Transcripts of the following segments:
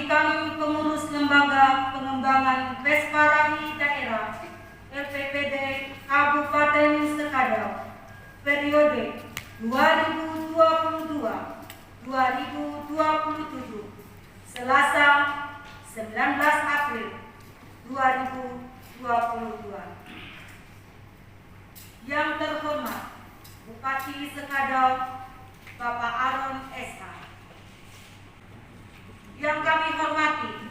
bagi kami pengurus Lembaga Pengembangan Vesparami Daerah LPPD Kabupaten Sekadau periode 2022-2027 Selasa 19 April 2022. Yang terhormat Bupati Sekadau Bapak Aron SH. Yang kami hormati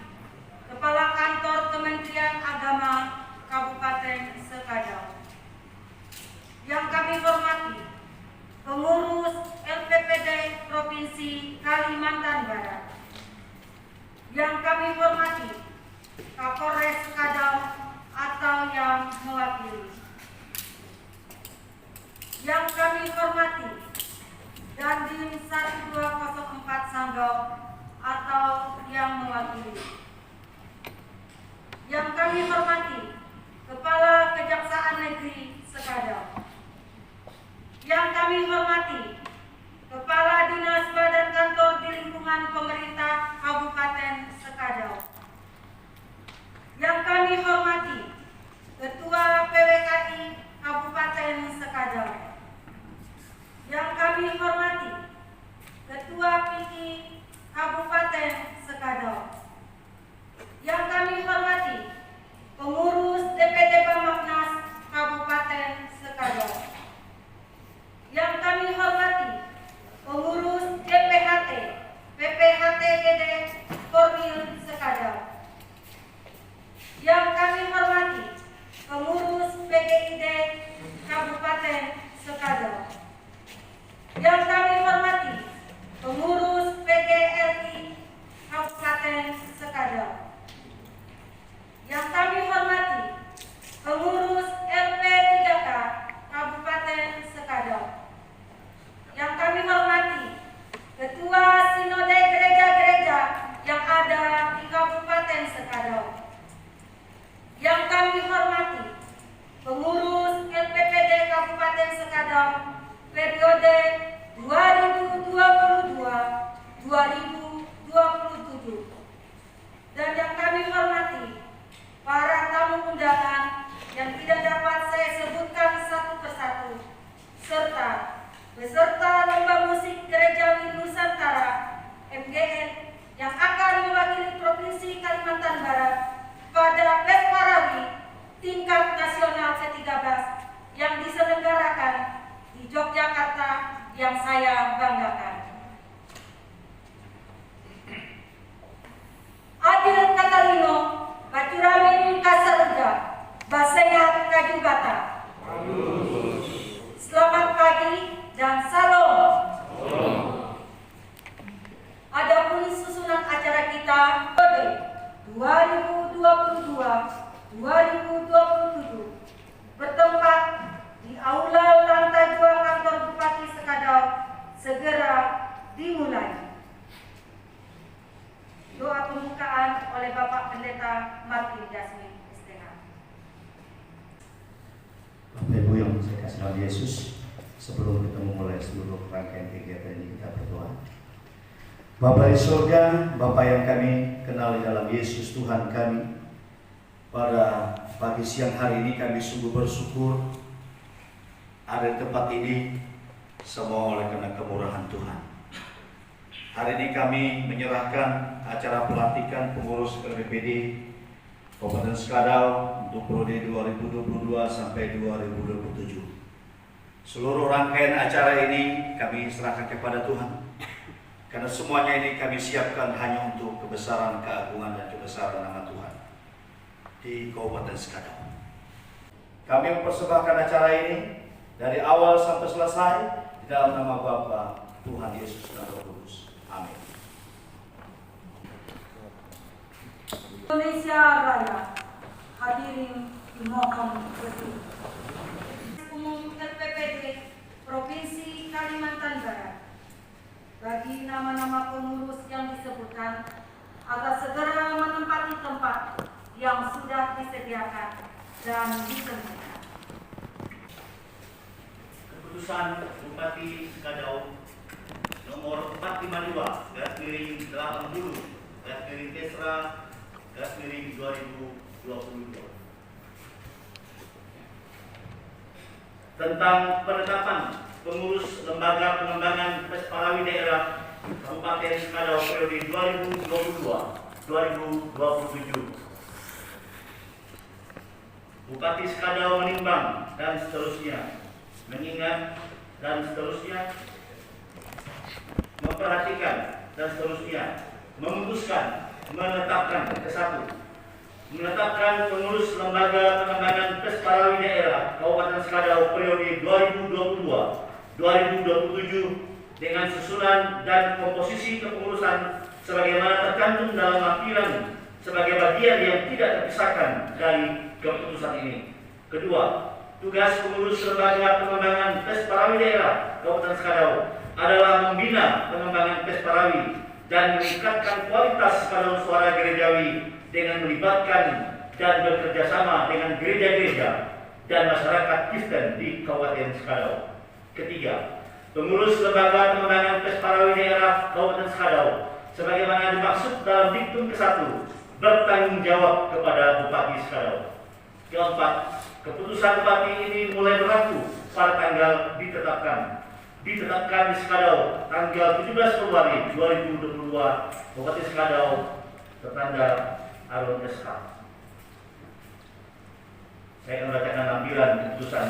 Kepala Kantor Kementerian Agama Kabupaten Sekadau. Yang kami hormati pengurus LPPD Provinsi Kalimantan Barat. Yang kami hormati Kapolres Sekadau atau yang mewakili. Yang kami hormati Dandim 1204 Sanggau atau yang mewakili. Yang kami hormati Kepala Kejaksaan Negeri Sekadau. Yang kami hormati Kepala Dinas Badan Kantor di Lingkungan Pemerintah Kabupaten Sekadau. Yang kami hormati Ketua PWKI Kabupaten Sekadau. Yang kami hormati Ketua PIKI Kabupaten Sekadau. Yang kami hormati pengurus DPD Bambaknas Kabupaten Sekadau. Yang kami hormati pengurus DPHT PPHTGD Korwil Sekadau. Yang kami hormati pengurus PGID Kabupaten Sekadau. Yang kami hormati pengurus PGLI Kabupaten Sekadau. Yang kami hormati pengurus LP3K Kabupaten Sekadau. Yang kami hormati Ketua Sinode Gereja-Gereja yang ada di Kabupaten Sekadau. Yang kami hormati pengurus LPPD Kabupaten Sekadau periode 2022-2027. Dan yang kami hormati para tamu undangan yang tidak dapat saya sebutkan satu persatu, serta beserta lomba musik Gerejawi Nusantara MGN yang akan mewakili Provinsi Kalimantan Barat pada Vesparami tingkat nasional ke-13 yang diselenggarakan di Yogyakarta yang saya banggakan. Adil Katalino, Bacuramin Kasarga, Basengat Kajubata. Selamat pagi dan salam. Adapun susunan acara kita pada 2022-2027 bertempat di Aula Lantai 2 Kantor Bupati Sekadau segera dimulai. Doa pembukaan oleh Bapak Pendeta Martin Jasmin STH. Bapak Ibu yang saya kasih dalam Yesus, sebelum kita memulai seluruh rangkaian kegiatan ini, kita berdoa. Bapa di surga, Bapa yang kami kenal di dalam Yesus Tuhan kami, pada pagi siang hari ini kami sungguh bersyukur ada di tempat ini, semua oleh karena kemurahan Tuhan. Hari ini kami menyerahkan acara pelantikan pengurus LPPD Kabupaten Sekadau untuk periode 2022 sampai 2027. Seluruh rangkaian acara ini kami serahkan kepada Tuhan, karena semuanya ini kami siapkan hanya untuk kebesaran, keagungan, dan kebesaran nama Tuhan di Kabupaten Sekadau. Kami mempersembahkan acara ini dari awal sampai selesai di dalam nama Bapa, Tuhan Yesus, dan Roh Kudus. Amin. Indonesia Raya, hadirin dimohon berdiri. Umum LPPD Provinsi Kalimantan Barat, bagi nama-nama pengurus yang disebutkan agar segera menempati tempat yang sudah disediakan dan ditentukan. Keputusan Bupati Sekadau nomor 452/80/TS Putra garis miring 2022. Tentang penetapan pengurus Lembaga Pengembangan Pesparawi Daerah Kabupaten Skadau periode 2022-2027. Bupati Skadau menimbang dan seterusnya, mengingat dan seterusnya, memperhatikan dan seterusnya, memutuskan, menetapkan menetapkan pengurus Lembaga Pengembangan Pesparawi Daerah Kabupaten Skadau periode 2022-2027 dengan susunan dan komposisi kepengurusan sebagaimana tercantum dalam lampiran sebagai bagian yang tidak terpisahkan dari keputusan ini. Kedua, tugas pengurus Lembaga Pengembangan Pesparawi Daerah Kabupaten Skadau adalah membina pengembangan Pesparawi dan meningkatkan kualitas paduan suara gerejawi dengan melibatkan dan bekerja sama dengan gereja-gereja dan masyarakat Kristen di Kabupaten Skadau. Ketiga, pengurus Lembaga Pengembangan Pesparawi Daerah Kabupaten Skadau sebagaimana dimaksud dalam diktum ke-1 bertanggung jawab kepada Bupati Skadau. Keempat, keputusan Bupati ini mulai berlaku pada tanggal ditetapkan di Skadau tanggal 17 Februari 2022. Bupati Skadau tertanda Harun SK. Saya akan membacakan lampiran keputusan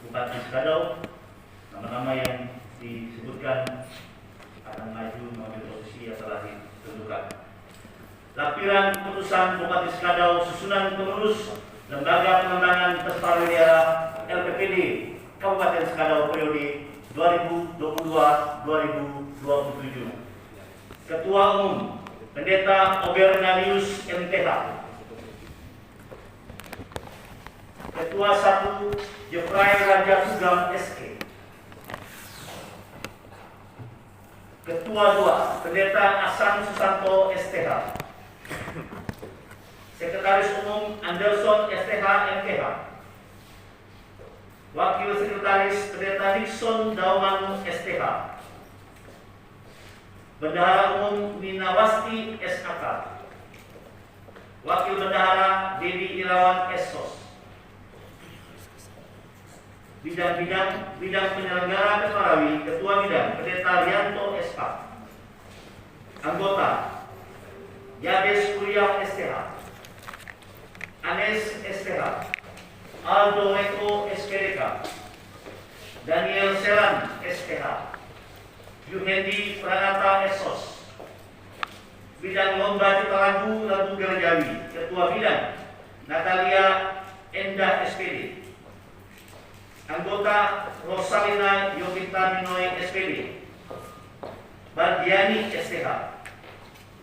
Bupati Skadau. Nama-nama yang disebutkan akan maju mengambil posisi yang telah ditentukan. Lampiran keputusan Bupati Skadau susunan pengurus Lembaga Pengembangan Pesparawi Daerah LPPD Kabupaten Skadau periode 2022-2027. Ketua Umum Pendeta Obernalius MTH. Ketua 1 Jefrai Raja Sugam SK. Ketua 2 Pendeta Asan Susanto STH. Sekretaris Umum Anderson STH MTH. Wakil Sekretaris Pendeta Nixon Dauman STH. Bendahara Umum Minawasti SAK. Wakil Bendahara Dedi Irawan SOS. Bidang penyelenggara Pesparawi, Ketua Bidang Pendeta Rianto SK. Anggota Yabes Kuliah STH, Anes STH, Aldo Eko SPDK, Daniel Seran STH, Yuhendi Pranata SOS. Bidang Lomba Cipta Lagu Gerejawi, Ketua Bidang Natalia Endah SPD. Anggota Rosalina Yovita Minoy SPD, Bardiani STH,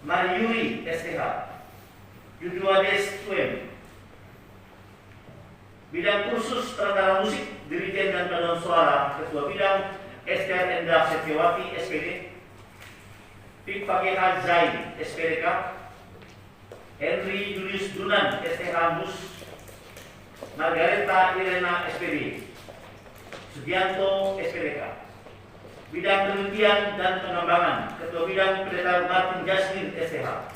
Mariuri STH, Yuduades Tuem. Bidang kursus tentara musik, dirijen dan paduan suara, Ketua Bidang Esther Endah Setiawati SPD, Pik Pakeha Zain SPDK, Henry Julius Dunan STH Mus, Margareta Irena SPD, Sugianto SPDK. Bidang penelitian dan pengembangan, Ketua Bidang Pendeta Martin Jasmin STH,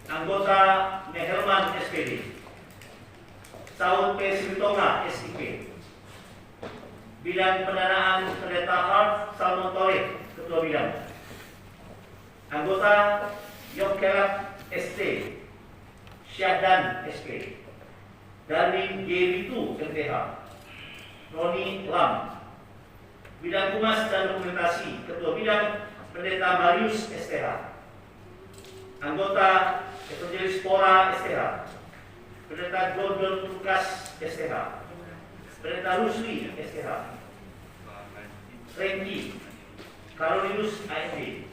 Anggota Meherman SPD, Saud P. Sintonga SIP. Bidang pendanaan Pendeta Hart Salmon Torek, Ketua Bidang. Anggota Yogyakarta ST, Syahdan SP, Darwin G. Witu MTH, Roni Lam. Bidang Humas dan Dokumentasi, Ketua Bidang Pendeta Marius STH. Anggota Evangelis Pora STH, Pendeta Gordon Lukas STH, Pendeta Rusli STH, Rengki Karolinius AFD.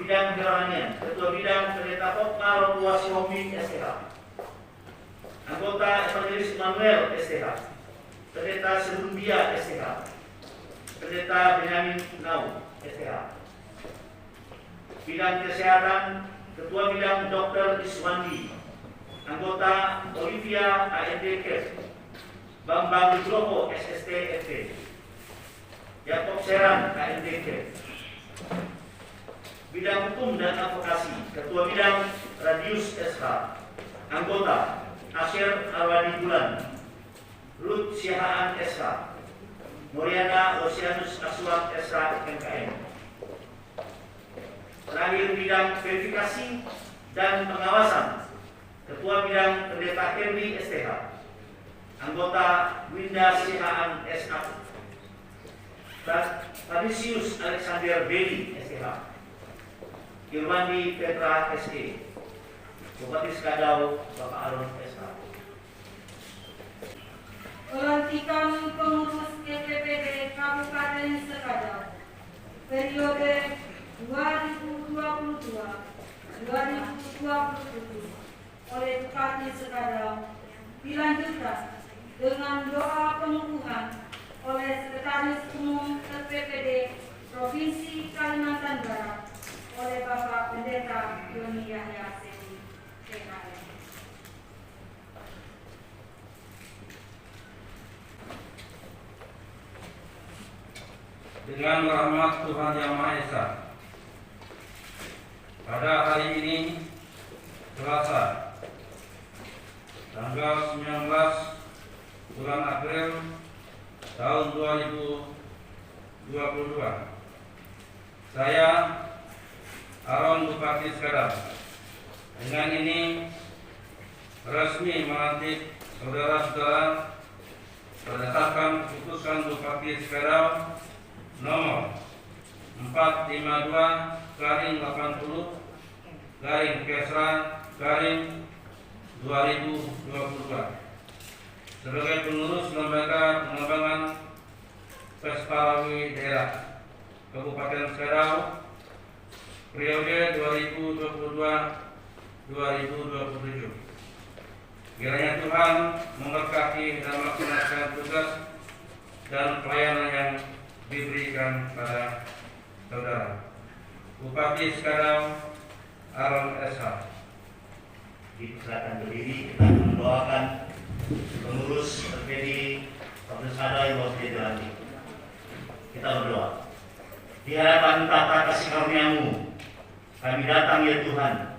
Bidang Kerohanian, Ketua Bidang Pendeta Hotma Rotua Sihomi STH, Anggota Evangelis Manuel STH, Pendeta Serumbia STH, Pendeta Benyamin Nau STH. Bidang Kesehatan, Ketua Bidang Dr. Iswandi, Anggota Olivia AND Kes, Bambang Nugroho SST FT, Yakob Seran AND Kes. Bidang Hukum dan Advokasi, Ketua Bidang Radius SH. Anggota Asyir Arwadi Bulan, Lut Sihaan SH, Moriana Osianus Aswat SH MKM. Terakhir bidang verifikasi dan pengawasan, Ketua Bidang Pendeta Henry STH, Anggota Winda Sihaan SH, Tabrisius Alexander Beli STH, Irwandi Petra SE, Bupati Skadau Bapak Aron SH. Pelantikan pengurus LPPD Kabupaten Sekadau periode 2022-2027 oleh Bupati Sekadau dilanjutkan dengan doa pengukuhan oleh Sekretaris Umum LPPD Provinsi Kalimantan Barat oleh Bapak Pendeta Yoni Yahya Sebi PKM. Dengan rahmat Tuhan Yang Maha Esa, pada hari ini Selasa tanggal 19 bulan April tahun 2022, saya Aron Bupati Skadau dengan ini resmi melantik saudara-saudara berdasarkan keputusan Bupati Skadau nomor 452/Kesra/2022 sebagai pengurus Lembaga Pengembangan Pesparawi Daerah Kabupaten Skadau periode 2022-2027. Kiranya Tuhan memberkati dan melaksanakan tugas dan pelayanan yang diberikan pada saudara. Bupati Skadau Aron SH. Silakan berdiri, kita mendoakan pengurus LPD Kabupaten Skadau yang mau dilantik. Kita berdoa. Di hadapan tata kasih karunia-Mu, kami datang ya Tuhan,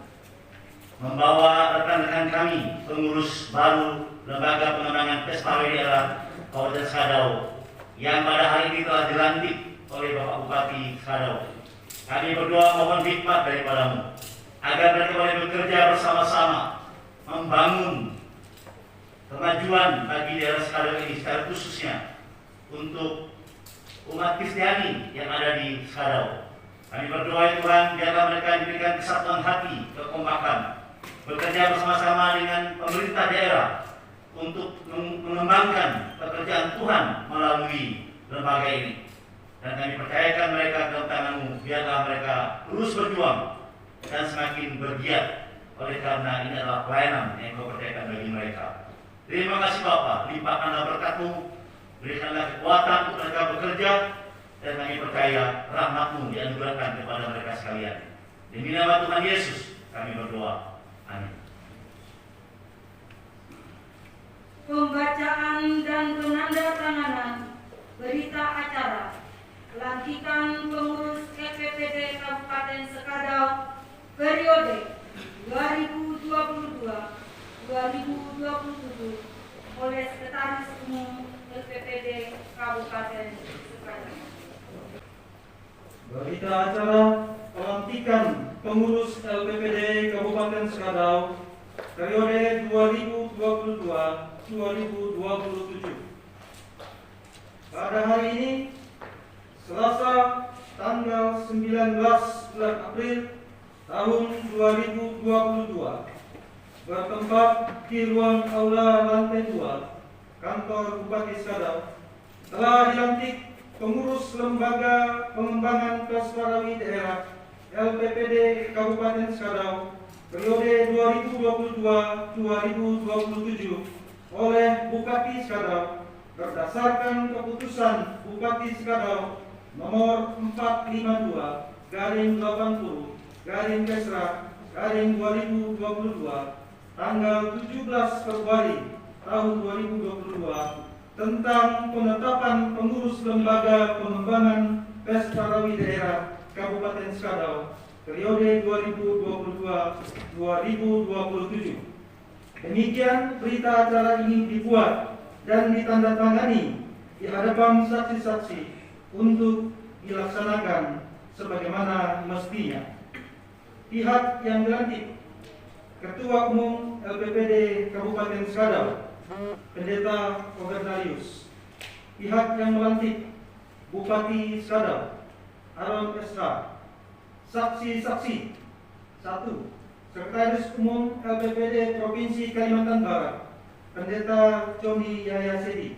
membawa rekan-rekan kami, pengurus baru Lembaga Pengembangan Pesparawi Daerah Kabupaten Skadau yang pada hari ini telah dilantik oleh Bapak Bupati Skadau. Kami berdoa mohon hikmat daripada-Mu agar mereka boleh bekerja bersama-sama membangun kemajuan bagi daerah Skadau ini secara khususnya untuk umat Kristiani yang ada di Skadau. Kami berdoa ya Tuhan, biarlah mereka diberikan kesatuan hati, kekompakan, bekerja bersama-sama dengan pemerintah daerah untuk mengembangkan pekerjaan Tuhan melalui lembaga ini. Dan kami percayakan mereka dalam tangan-Mu, biarlah mereka terus berjuang dan semakin bergiat, oleh karena ini adalah pelayanan yang Kau percayakan bagi mereka. Terima kasih Bapa, limpahkanlah berkat-Mu, berikanlah kekuatan untuk mereka bekerja, dan kami percaya rahmat-Mu dianugerahkan kepada mereka sekalian. Demi nama Tuhan Yesus kami berdoa. Amin. Pembacaan dan penandatanganan berita acara pelantikan pengurus LPPD Kabupaten Sekadau periode 2022-2027 oleh Sekretaris Umum LPPD Kabupaten Sekadau. Berita acara pelantikan pengurus LPPD Kabupaten Skadau periode 2022-2027. Pada hari ini, Selasa tanggal 19 bulan April tahun 2022, bertempat di ruang aula lantai 2 kantor Bupati Skadau, telah dilantik pengurus Lembaga Pengembangan Pesparawi Daerah LPPD Kabupaten Skadau periode 2022-2027 oleh Bupati Skadau berdasarkan keputusan Bupati Skadau nomor 452/Kesra/2022 tanggal 17 Februari tahun 2022 tentang penetapan pengurus Lembaga Pengembangan Pesparawi Daerah Kabupaten Skadau periode 2022-2027. Demikian berita acara ini dibuat dan ditandatangani di hadapan saksi-saksi untuk dilaksanakan sebagaimana mestinya. Pihak yang dilantik: Ketua Umum LPPD Kabupaten Skadau, Pendeta Overnalius. Pihak yang melantik: Bupati Skadau, Aron SH. Saksi-saksi: 1. Sekretaris Umum LPPD Provinsi Kalimantan Barat, Pendeta Joni Yahya Sedi.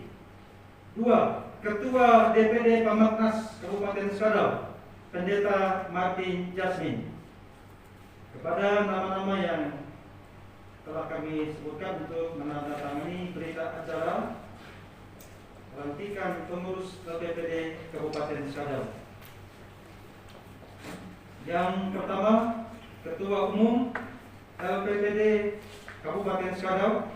2. Ketua DPD Pamaknas Kabupaten Skadau, Pendeta Martin Jasmin. Kepada nama-nama yang telah kami sebutkan untuk menandatangani berita acara pelantikan pengurus LPPD Kabupaten Skadau. Yang pertama, Ketua Umum LPPD Kabupaten Skadau,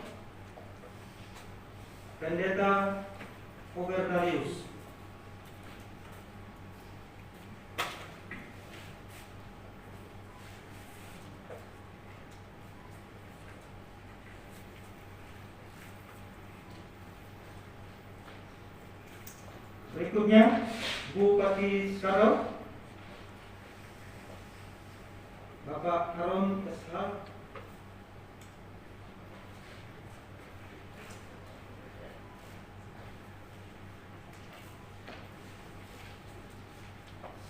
Pendeta Overnalius. Berikutnya, Bupati Skadau, Bapak Aron SH.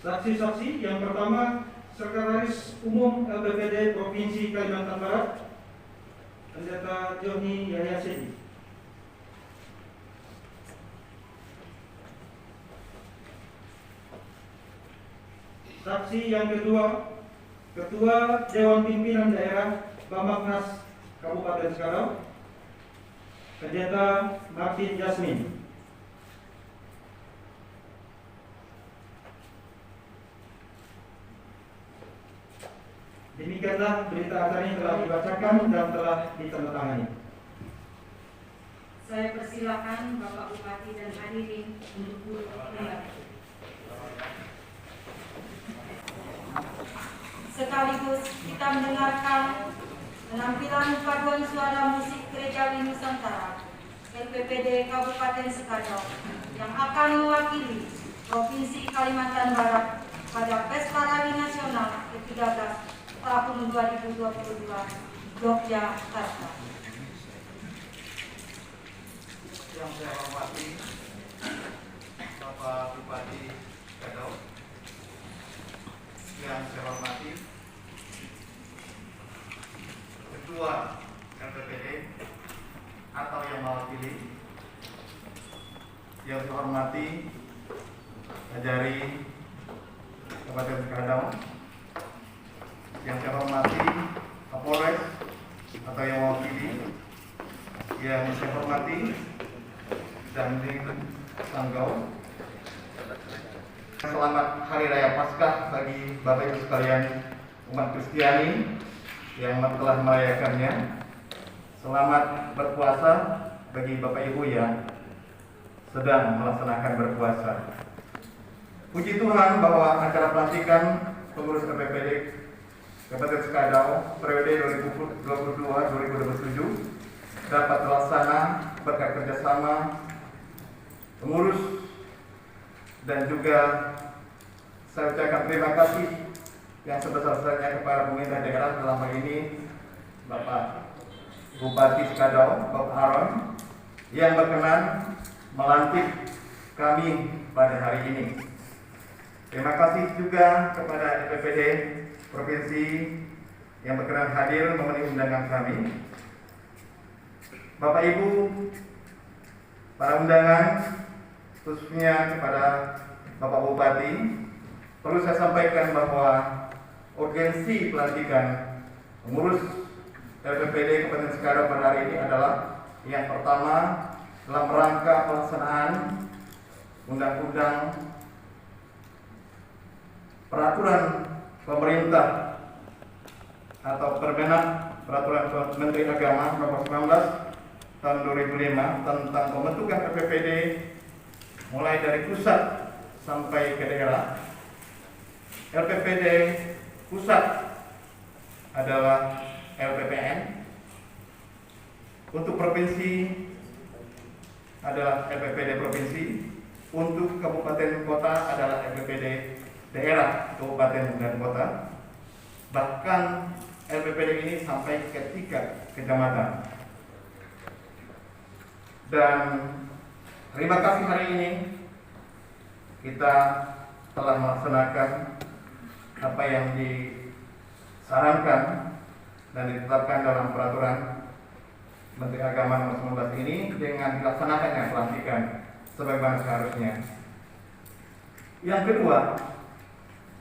Saksi-saksi yang pertama, Sekretaris Umum LPPD Provinsi Kalimantan Barat, Pendeta Joni Yahya Sedi. Saksi yang kedua, Ketua Dewan Pimpinan Daerah Pamaknas Kabupaten Skadau, Pendeta Martin Jasmin. Demikianlah berita acara ini telah dibacakan dan telah ditandatangani. Saya persilakan Bapak Bupati dan hadirin untuk duduk kembali. Sekaligus kita mendengarkan penampilan paduan suara musik Gerejawi Nusantara LPPD Kabupaten Skadau yang akan mewakili Provinsi Kalimantan Barat pada Pesta Rawi Nasional ke-13 tahun 2022 Yogyakarta. Yang saya hormati Bapak Bupati Skadau, yang saya hormati Ketua LPPD atau yang mewakili, yang saya hormati dari Kabupaten Skadau, yang saya hormati Kapolres atau yang mewakili, yang saya hormati Dandim Sanggau. Selamat Hari Raya Paskah bagi Bapak Ibu sekalian umat Kristiani yang telah merayakannya. Selamat berpuasa bagi Bapak Ibu yang sedang melaksanakan berpuasa. Puji Tuhan bahwa acara pelantikan pengurus LPPD Kabupaten Skadau periode 2022-2027 dapat terlaksana berkat kerjasama pengurus, dan juga saya ucapkan terima kasih yang sebesar-besarnya kepada pemerintah daerah, dalam hal ini Bapak Bupati Skadau, Bapak Aron, yang berkenan melantik kami pada hari ini. Terima kasih juga kepada LPPD Provinsi yang berkenan hadir memenuhi undangan kami. Bapak Ibu, para undangan, khususnya kepada Bapak Bupati, perlu saya sampaikan bahwa urgensi pelantikan pengurus LPPD Kabupaten Skadau pada hari ini adalah yang pertama dalam rangka pelaksanaan undang-undang peraturan pemerintah atau peraturan Menteri Agama Nomor 19 tahun 2005 tentang pembentukan LPPD mulai dari pusat sampai ke daerah. LPPD pusat adalah LPPN, untuk provinsi adalah LPPD provinsi, untuk kabupaten kota adalah LPPD daerah kabupaten dan kota, bahkan LPPD ini sampai ke 3 kecamatan. Dan terima kasih hari ini kita telah melaksanakan apa yang disarankan dan ditetapkan dalam peraturan Menteri Agama nomor 19 ini dengan dilaksanakannya pelantikan sebagaimana seharusnya. Yang kedua,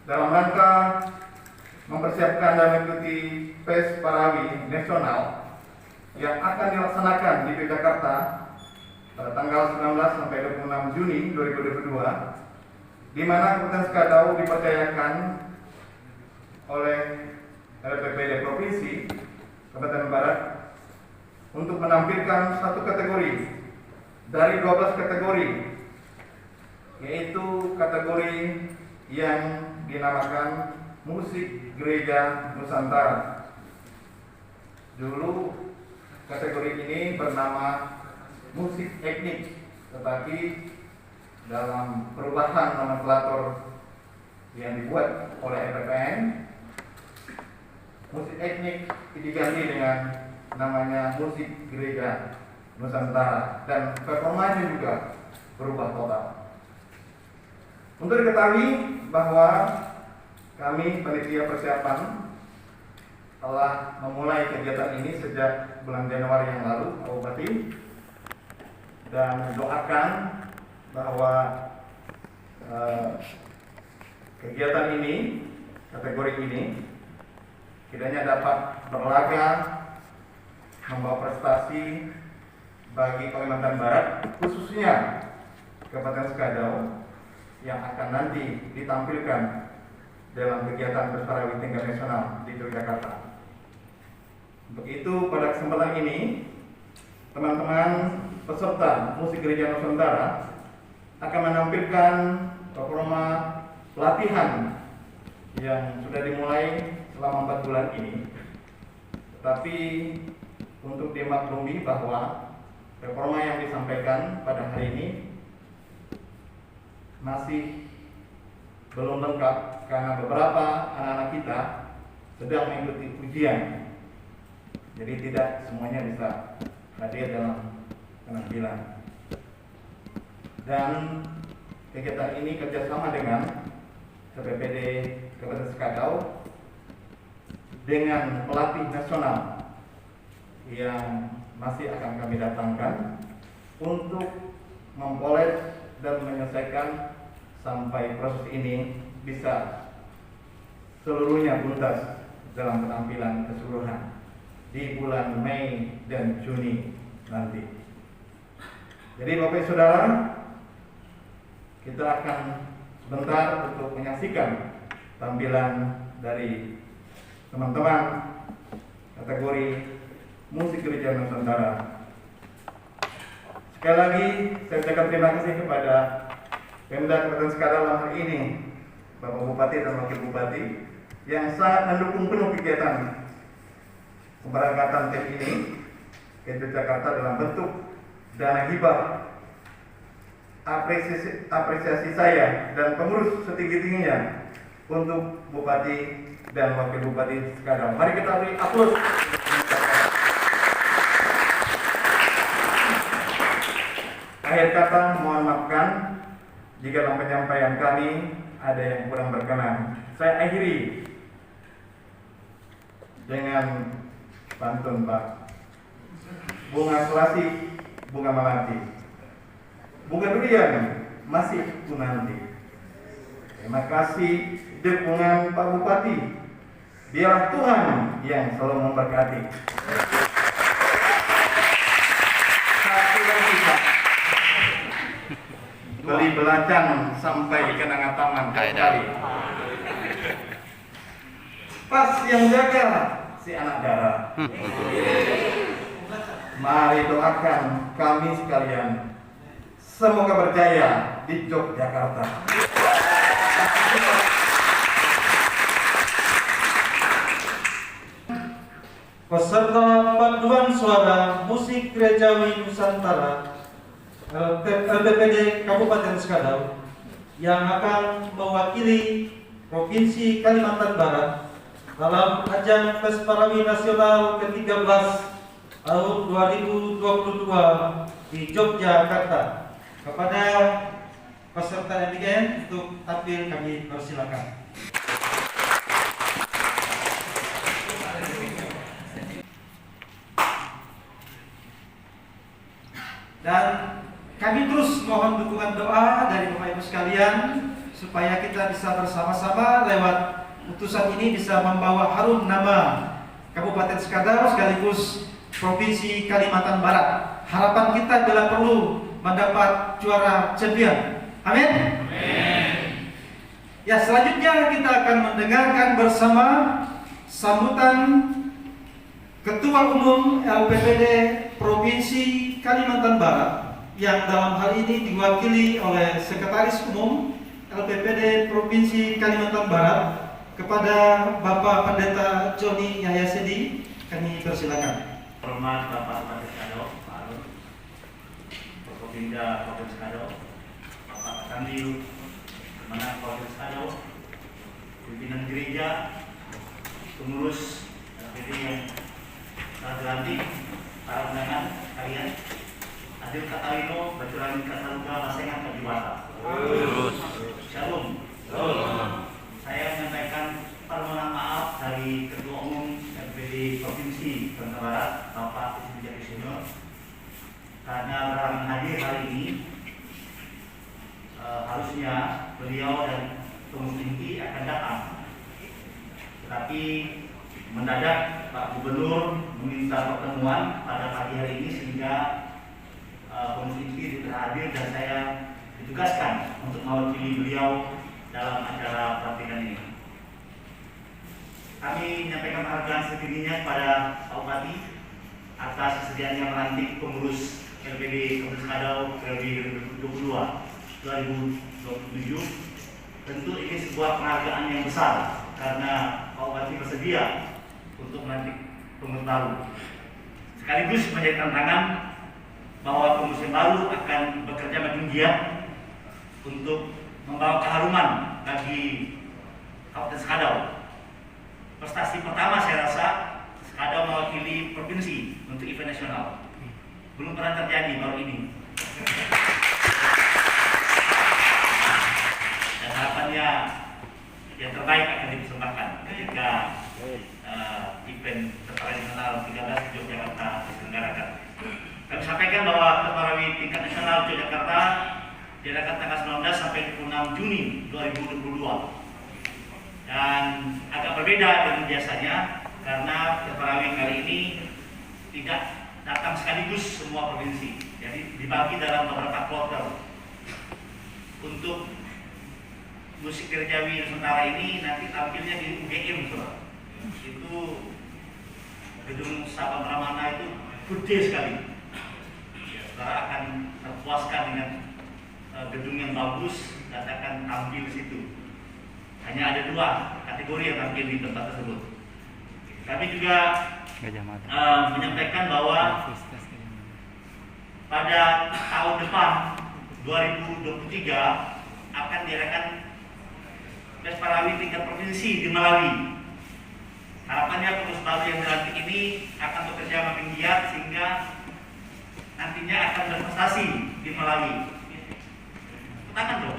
dalam rangka mempersiapkan dan mengikuti PES Parawi Nasional yang akan dilaksanakan di Yogyakarta pada tanggal 19 sampai 26 Juni 2022, di mana Kabupaten Sekadau dipercayakan oleh LPPD Provinsi Kabupaten Barat untuk menampilkan satu kategori dari 12 kategori, yaitu kategori yang dinamakan musik gereja Nusantara. Dulu kategori ini bernama musik etnik, tetapi dalam perubahan nomenklatur yang dibuat oleh LPPN, musik etnik diganti dengan namanya musik gereja Nusantara, dan performanya juga berubah total. Untuk diketahui bahwa kami panitia persiapan telah memulai kegiatan ini sejak bulan Januari yang lalu, Pak Bupati, dan doakan bahwa kegiatan ini, kategori ini, kiranya dapat berlaga membawa prestasi bagi Kalimantan Barat, khususnya Kabupaten Sekadau, yang akan nanti ditampilkan dalam kegiatan Berparawi tingkat nasional di Yogyakarta. Untuk itu, pada kesempatan ini, teman-teman peserta musik gereja Nusantara akan menampilkan performa pelatihan yang sudah dimulai selama 4 bulan ini. Tetapi untuk dimaklumi bahwa performa yang disampaikan pada hari ini masih belum lengkap karena beberapa anak-anak kita sedang mengikuti ujian. Jadi tidak semuanya bisa hadir dalam penampilan. Dan kegiatan ini kerjasama dengan KPPD Kabupaten Sekadau dengan pelatih nasional yang masih akan kami datangkan untuk mempoles dan menyelesaikan sampai proses ini bisa seluruhnya tuntas dalam penampilan keseluruhan di bulan Mei dan Juni nanti. Jadi Bapak Saudara, kita akan sebentar untuk menyaksikan tampilan dari teman-teman kategori musik gereja Nusantara. Sekali lagi saya ucapkan terima kasih kepada Pemda Kabupaten Sekadau dalam hari ini, Bapak Bupati dan Wakil Bupati, yang sangat mendukung penuh kegiatan keberangkatan tim ini ke Yogyakarta dalam bentuk dana hibah. Apresiasi saya dan pengurus setinggi-tingginya untuk Bupati dan Wakil Bupati Sekadau. Mari kita beri aplaus. Akhir kata, mohon maafkan jika dalam penyampaian kami ada yang kurang berkenan. Saya akhiri dengan pantun, Pak. Bunga selasih, bunga melati, bunga durian masih ku nanti. Terima kasih dukungan Pak Bupati. Biar Tuhan yang selalu memberkati. Satu lagi, Pak. Beli belacan sampai ke Taman kali. Pas yang jaga si anak darah. Mari doakan kami sekalian, semoga berjaya di Yogyakarta. peserta paduan suara musik gerejawi Nusantara LPPD Kabupaten Skadau yang akan mewakili Provinsi Kalimantan Barat dalam ajang Pesparawi Nasional ke-13 tahun 2022 di Yogyakarta. Kepada peserta MBN untuk tampil kami persilakan. Dan kami terus mohon dukungan doa dari Bapak Ibu sekalian supaya kita bisa bersama-sama lewat putusan ini bisa membawa harum nama Kabupaten Skadau sekaligus Provinsi Kalimantan Barat. Harapan kita bila perlu mendapat juara champion. Amin. Ya, selanjutnya kita akan mendengarkan bersama sambutan Ketua Umum LPPD Provinsi Kalimantan Barat yang dalam hal ini diwakili oleh Sekretaris Umum LPPD Provinsi Kalimantan Barat kepada Bapak Pendeta Joni Yahya Sedi. Kami persilakan. Hormat Bapak Bupati Skadau, Pak Arun, Forkopimda Provinsi Skadau, Bapak Kandil, Kemenang Provinsi Skadau, pimpinan gereja, pengurus LPD yang telah dilantik, para undangan kalian, hadir Katarino, Bacurani Kataluka, Masengan, Kajiwata. Shalom. Saya menyampaikan permohonan maaf dari Ketua Umum LPD Provinsi Kalimantan Barat, Bapak Ismail Senior, karena berhalangan hadir hari ini. Harusnya beliau dan pengurus inti akan datang, tetapi mendadak Pak Gubernur meminta pertemuan pada pagi hari ini sehingga pengurus inti tidak hadir dan saya ditugaskan untuk mewakili beliau dalam acara pelantikan ini. Kami menyampaikan penghargaan setingginya kepada Pak Bupati atas kesediaannya melantik pengurus LPD Kabupaten Skadau periode 2022-2027. Tentu ini sebuah penghargaan yang besar karena Pak Bupati bersedia untuk melantik pengurus baru. Sekaligus menjadi tantangan bahwa pengurus yang baru akan bekerja makin giat untuk membawa keharuman bagi Kabupaten Skadau. Prestasi pertama saya rasa Skadau mewakili provinsi untuk event nasional. Belum pernah terjadi, baru ini. Dan harapannya yang terbaik akan dipersembahkan ketika event Pesparawi Nasional 13 di Yogyakarta diselenggarakan. Kami sampaikan bahwa Pesparawi tingkat nasional Yogyakarta diadakan tanggal 19 sampai 26 Juni 2022. Dan agak berbeda dengan biasanya karena Pesparawi kali ini tidak datang sekaligus semua provinsi, jadi dibagi dalam beberapa kloter. Untuk musik gerejawi Nusantara ini nanti tampilnya di UGM, Saudara. Itu gedung Sabang Pramana itu gede sekali. Ya, Saudara akan terpuaskan dengan gedung yang bagus dan akan tampil di situ. Hanya ada 2 kategori yang tampil di tempat tersebut. Kami juga menyampaikan bahwa pada tahun depan 2023 akan diadakan Pesparawi tingkat provinsi di Malawi. Harapannya pengurus baru yang dilantik ini akan bekerja makin giat sehingga nantinya akan berprestasi di Malawi. Tangan dong.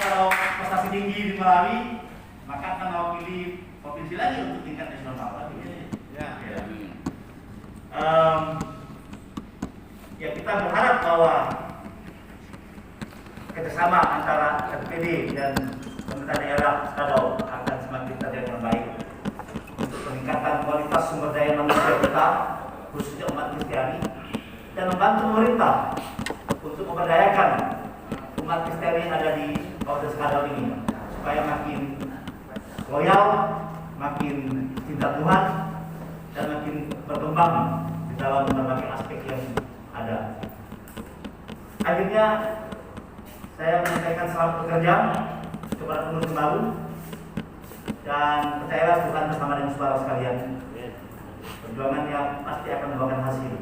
Kalau prestasi tinggi di Malawi, maka akan mewakili provinsi lagi untuk tingkat nasional lagi. Ya kita berharap bahwa kerjasama antara LPD dan pemerintah daerah Skadau akan semakin terjadi dengan baik untuk peningkatan kualitas sumber daya manusia kita, khususnya umat Kristiani, dan membantu pemerintah untuk memberdayakan umat Kristiani yang ada di Kabupaten Skadau ini supaya makin loyal, makin cinta Tuhan, dan makin berkembang di dalam berbagai aspek yang ada. Akhirnya saya menyampaikan selamat bekerja kepada pengurus baru. Dan percayalah Tuhan bersama dengan saudara sekalian. Perjuangan yang pasti akan membuahkan hasil.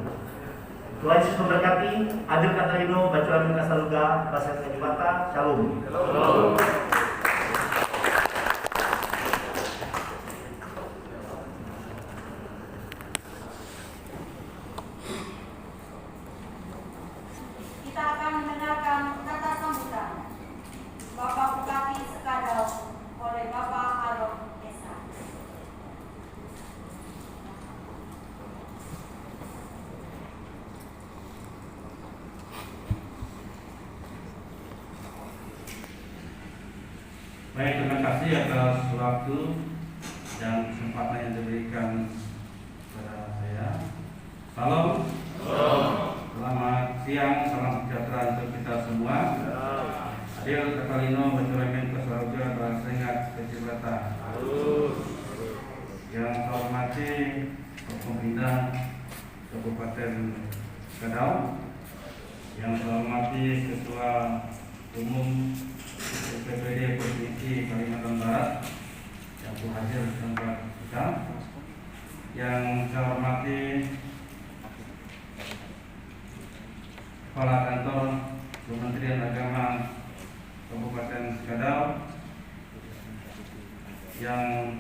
Tuhan Yesus memberkati. Adil Katarino, Bacuan Kasaluga, Bahasa Sejumata, Shalom. Kita akan mendengarkan kata sambutan Bapak Bupati Sekadau oleh Bapak Aron Esa. Baik, terima kasih atas waktu dan kesempatan yang diberikan kepada saya. Salam. Selamat siang, salam sejahtera untuk kita semua. Adil Katalino, Baculemen Kesaluga, Bahasa Ingat, Kecilata. Yang saya hormati Pemerintah Kabupaten Sekadau, yang saya hormati Ketua Umum PPD Provinsi Kalimantan Barat yang hadir di tempat kita, yang saya hormati Kepala Kantor Kementerian Agama Kabupaten Sekadau, yang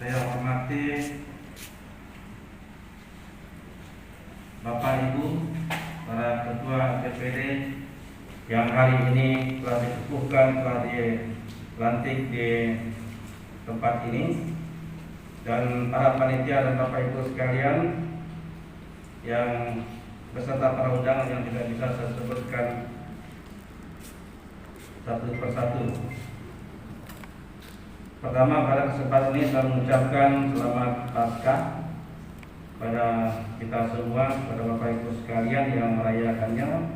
saya hormati Bapak Ibu para Ketua PPD yang hari ini telah dikukuhkan, telah dilantik di tempat ini, dan para panitia dan Bapak Ibu sekalian yang beserta para undangan yang tidak bisa saya sebutkan satu persatu. Pertama, pada kesempatan ini saya mengucapkan selamat Paskah pada kita semua, pada Bapak Ibu sekalian yang merayakannya.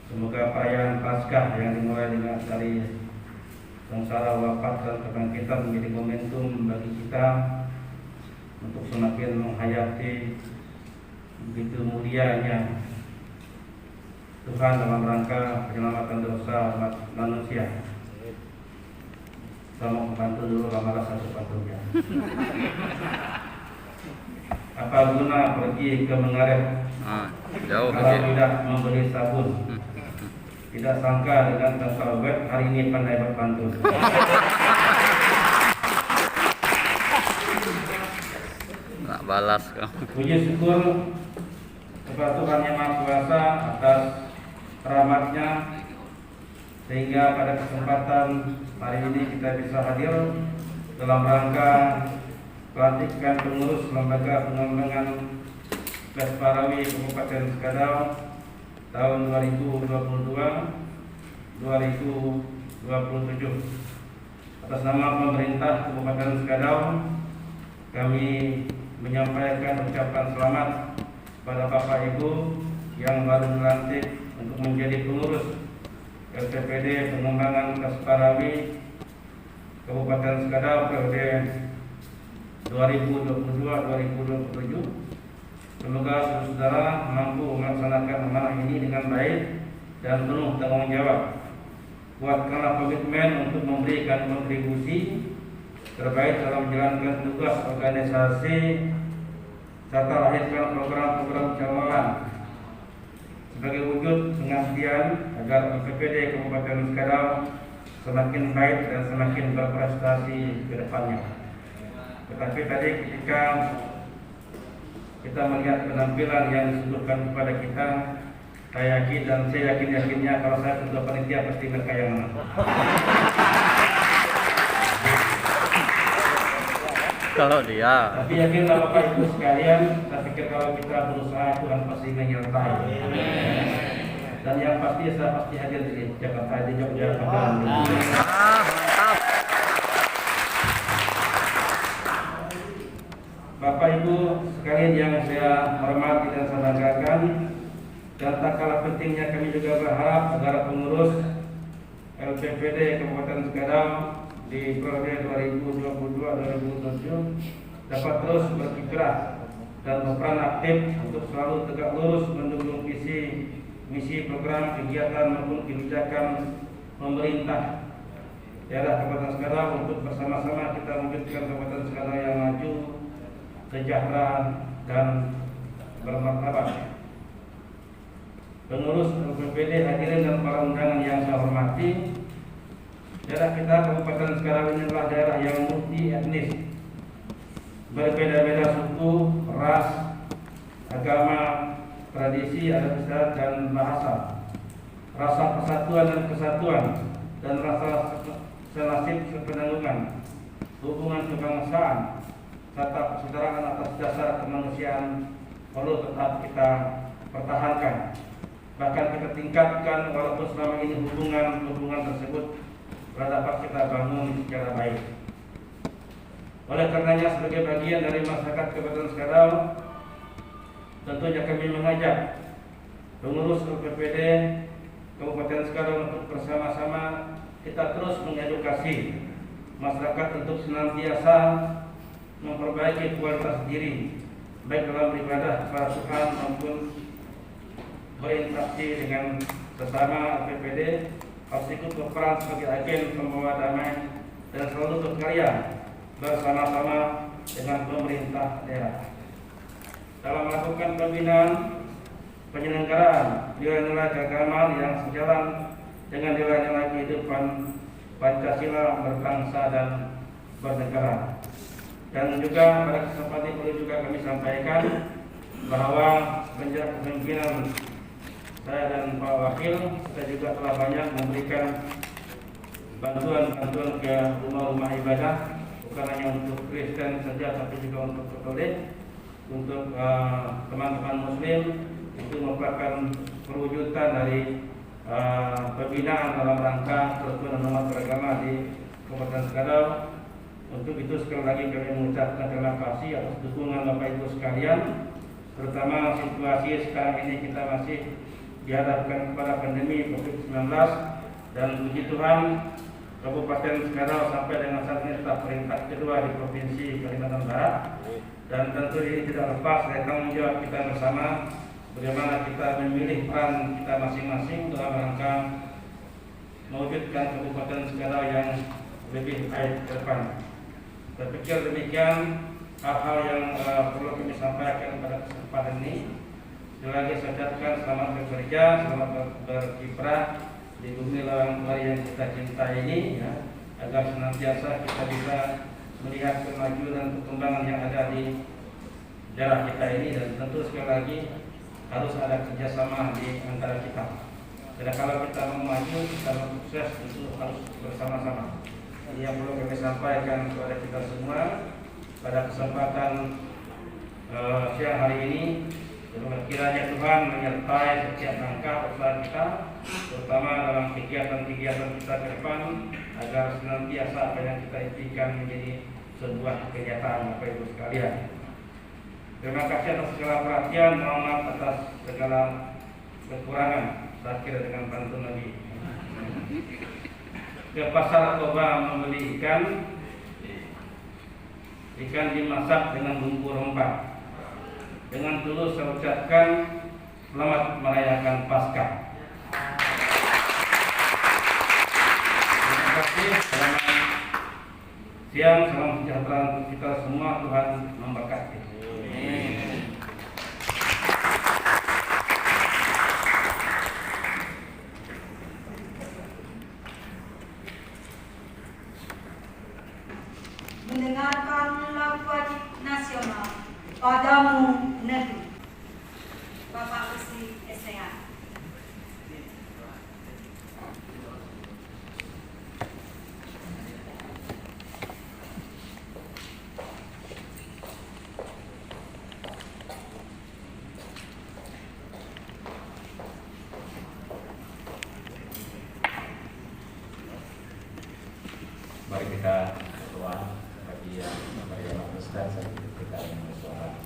Semoga perayaan Paskah yang dimulai dari sengsara wafat dan kebangkitan menjadi momentum bagi kita untuk semakin menghayati begitu mulianya Tuhan dalam rangka penyelamatan dosa umat manusia. Saya mau membantu dulu ramalan satu pantulnya. Apa guna pergi ke mengaret jauh kalau tidak membeli sabun? Tidak sangka dengan tanpa web hari ini pandai berpantun. Nggak balas kau. Puji syukur kepada Tuhan Yang Maha Kuasa atas rahmat-Nya, sehingga pada kesempatan hari ini kita bisa hadir dalam rangka pelantikan pengurus Lembaga Pengembangan Pesparawi Kabupaten Sekadau tahun 2022-2027. Atas nama pemerintah Kabupaten Sekadau, kami menyampaikan ucapan selamat pada Bapak Ibu yang baru dilantik untuk menjadi pengurus LPPD Pengembangan Pesparawi Kabupaten Sekadau periode 2022-2027. Semoga saudara mampu melaksanakan amanah ini dengan baik dan penuh tanggung jawab. Kuatkanlah komitmen untuk memberikan kontribusi terbaik dalam menjalankan tugas organisasi serta lahirkan program-program cawangan sebagai wujud pengabdian agar LPPD Kabupaten Sekadau semakin baik dan semakin berprestasi ke depannya. Tetapi tadi ketika kita melihat penampilan yang disebutkan kepada kita, saya yakin dan saya yakinnya kalau saya ketua panitia pasti mereka yang menang. Kalau dia. Tapi yakinlah Bapak Ibu sekalian, saya pikir kalau kita berusaha Tuhan pasti menyertai. Dan yang pasti saya pasti hadir di Jakarta, di Jogja. Mantap. Bapak Ibu sekalian yang saya hormati dan saya banggakan, dan tak kalah pentingnya kami juga berharap agar pengurus LPPD Kabupaten Sekadau di periode 2022-2027 dapat terus berkiprah dan berperan aktif untuk selalu tegak lurus mendukung misi program kegiatan maupun kebijakan pemerintah daerah Kabupaten Skadau untuk bersama-sama kita mewujudkan Kabupaten Skadau yang maju, sejahtera dan bermartabat. Pengurus LPPD hadirin dan para undangan yang saya hormati, daerah kita Kabupaten Skadau ini adalah daerah yang multi etnis, berbeda-beda suku, ras, agama, tradisi, adat istiadat dan bahasa. Rasa persatuan dan kesatuan dan rasa senasib sepenanggungan, hubungan kebangsaan serta persaudaraan atas dasar kemanusiaan perlu tetap kita pertahankan. Bahkan kita tingkatkan walaupun selama ini hubungan tersebut dapat kita bangun secara baik. Oleh karenanya sebagai bagian dari masyarakat Kabupaten Skadau, tentunya kami mengajak pengurus LPPD Kabupaten Skadau untuk bersama-sama kita terus mengedukasi masyarakat untuk senantiasa memperbaiki kualitas diri, baik dalam beribadah kepada Tuhan maupun berinteraksi dengan sesama LPPD, harus ikut berperan sebagai agen pembawa damai dan selalu berkarya bersama-sama dengan pemerintah daerah dalam melakukan pembinaan penyelenggaraan nilai-nilai keagamaan yang sejalan dengan nilai-nilai kehidupan Pancasila berbangsa dan bernegara. Dan juga pada kesempatan ini perlu juga kami sampaikan bahwa semenjak kepemimpinan saya dan Pak Wakil, kita juga telah banyak memberikan bantuan ke rumah-rumah ibadah, bukan hanya untuk Kristen saja tapi juga untuk Katolik, untuk teman-teman Muslim. Itu merupakan perwujudan dari pembinaan dalam rangka kerukunan umat beragama di Kabupaten Skadau. Untuk itu sekali lagi kami mengucapkan terima kasih atas dukungan Bapak Ibu sekalian, terutama situasi sekarang ini kita masih dihadapkan kepada pandemi COVID-19, dan puji Tuhan Kabupaten Skadau sampai dengan saat ini tetap peringkat kedua di Provinsi Kalimantan Barat, dan tentu ini tidak lepas dari tanggung jawab kita bersama bagaimana kita memilih peran kita masing-masing dalam rangka mewujudkan Kabupaten Skadau yang lebih baik ke depan. Saya pikir demikian hal-hal yang perlu kami sampaikan pada kesempatan ini. Sekali lagi saya ucapkan selamat bekerja, selamat berkiprah di bumi lawang yang kita cintai ini, ya, agar senantiasa kita bisa melihat kemajuan dan perkembangan yang ada di daerah kita ini, dan tentu sekali lagi harus ada kerjasama di antara kita. Karena kalau kita mau maju, kita mau sukses, itu harus bersama-sama. Ini yang perlu kami sampaikan kepada kita semua pada kesempatan siang hari ini. Kiranya Tuhan menyertai setiap langkah usaha kita, terutama dalam kegiatan-kegiatan kita ke depan, agar senantiasa apa yang kita impikan menjadi sebuah kenyataan, Bapak Ibu sekalian. Terima kasih atas segala perhatian, mohon maaf atas segala kekurangan. Saya kira dengan bantuan Nabi. Ke pasar Toba membeli ikan dimasak dengan bumbu rempah. Dengan tulus saya ucapkan selamat merayakan Paskah. Terima kasih. Selamat siang, salam sejahtera untuk kita semua. Tuhan memberkati. Mendengarkan lagu wajib nasional Padamu Negeri, Bapak Usi STH. Mari kita berdoa bagi yang beriman Kristen serta kita yang bersuara.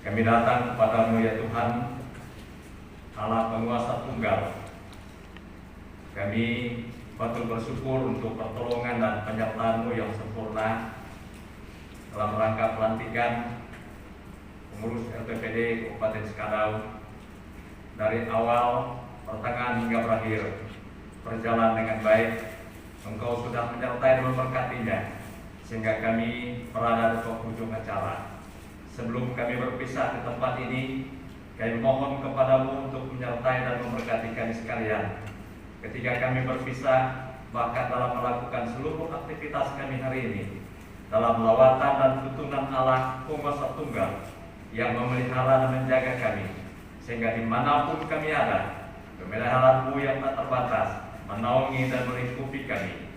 Kami datang kepadamu ya Tuhan, Allah penguasa tunggal. Kami patut bersyukur untuk pertolongan dan penyertaan-Mu yang sempurna dalam rangka pelantikan pengurus LPPD Kabupaten Skadau dari awal, pertengahan hingga berakhir berjalan dengan baik. Engkau sudah menyertai dan memberkatinya sehingga kami berada di penghujung acara. Sebelum kami berpisah di tempat ini, kami mohon kepadamu untuk menyertai dan memberkati kami sekalian. Ketika kami berpisah, bahkan dalam melakukan seluruh aktivitas kami hari ini, dalam lawatan dan tuntunan Allah Penguasa Tunggal yang memelihara dan menjaga kami, sehingga dimanapun kami ada, pemeliharaan-Mu yang tak terbatas menaungi dan melingkupi kami.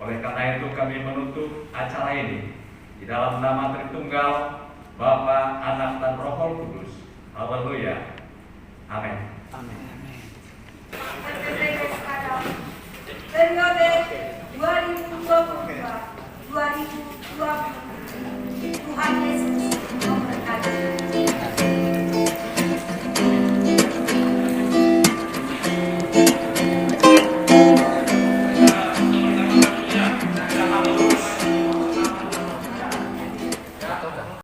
Oleh karena itu kami menutup acara ini di dalam nama Tritunggal, Bapa, Anak, dan Roh Kudus. Haleluya. Amin. Periode